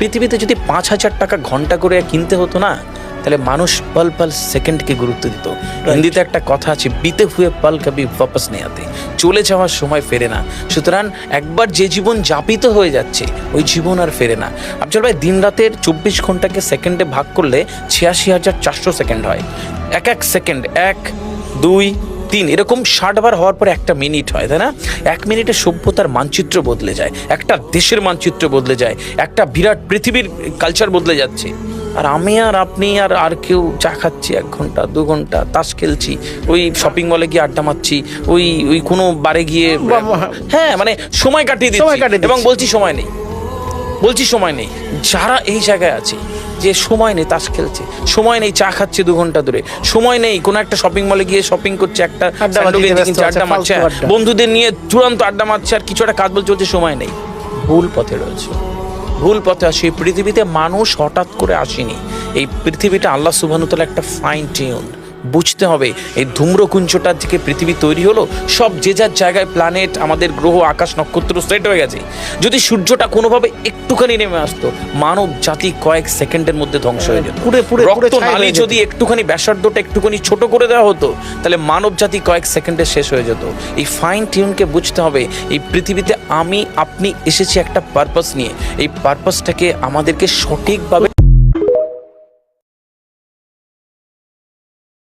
পৃথিবীতে যদি 5,000 টাকা ঘন্টা করে কিনতে হতো না, তাহলে মানুষ পল পল সেকেন্ডকে গুরুত্ব দিত। হিন্দিতে একটা কথা আছে, বিতে হুয়ে পল কবি ওয়াপস নেই আতে, চলে যাওয়ার সময় ফেরে না। সুতরাং একবার যে জীবন যাপিত হয়ে যাচ্ছে ওই জীবন আর ফেরে না। আফজল ভাই, দিন রাতের 24 ঘন্টাকে সেকেন্ডে ভাগ করলে 86,400 সেকেন্ড হয়। এক এক সেকেন্ড 1, 2, 3 এরকম 60 বার হওয়ার পরে একটা মিনিট হয়, তাই না? 1 মিনিটে সভ্যতার মানচিত্র বদলে যায়, একটা দেশের মানচিত্র বদলে যায়, একটা বিরাট পৃথিবীর কালচার বদলে যাচ্ছে। আর আমি আর আপনি আর কেউ চা খাচ্ছি 1 ঘন্টা 2 ঘন্টা, তাস খেলছি, ওই শপিং মলে গিয়ে আড্ডা মারছি, ওই কোনো বারে গিয়ে হ্যাঁ মানে সময় কাটিয়ে দিচ্ছি এবং বলছি সময় নেই। যারা এই জায়গায় আছে যে সময় নেই, তাস খেলছে, সময় নেই, চা খাচ্ছে 2 ঘন্টা ধরে, সময় নেই, কোনো একটা শপিং মলে গিয়ে শপিং করছে, একটা আড্ডা মারছে, বন্ধুদের নিয়ে চূড়ান্ত আড্ডা মারছে, আর কিছু একটা কাজ বল চলছে, সময় নেই। ভুল পথে রয়েছে, ভুল পথে আসে। এই পৃথিবীতে মানুষ হঠাৎ করে আসেনি। এই পৃথিবীটা আল্লাহ সুবহানাহু ওয়া তাআলা একটা ফাইন টিউন। বুঝতে হবে এই ধূম্রকুঞ্জটা থেকে পৃথিবী তৈরি হলো, সব যে যার জায়গায় প্ল্যানেট, আমাদের গ্রহ, আকাশ, নক্ষত্র সেট হয়ে গেছে। যদি সূর্যটা কোনোভাবে একটুখানি নেমে আসতো, মানব জাতি কয়েক সেকেন্ডের মধ্যে ধ্বংস হয়ে যেত। রক্ত নালী যদি একটুখানি ব্যাসার্ধটা একটুখানি ছোট করে দেওয়া হতো, তাহলে মানব জাতি কয়েক সেকেন্ডে শেষ হয়ে যেত। এই ফাইন টিউনকে বুঝতে হবে। এই পৃথিবীতে আমি আপনি এসেছি একটা পারপাস নিয়ে, এই পারপাসটাকে আমাদেরকে সঠিকভাবে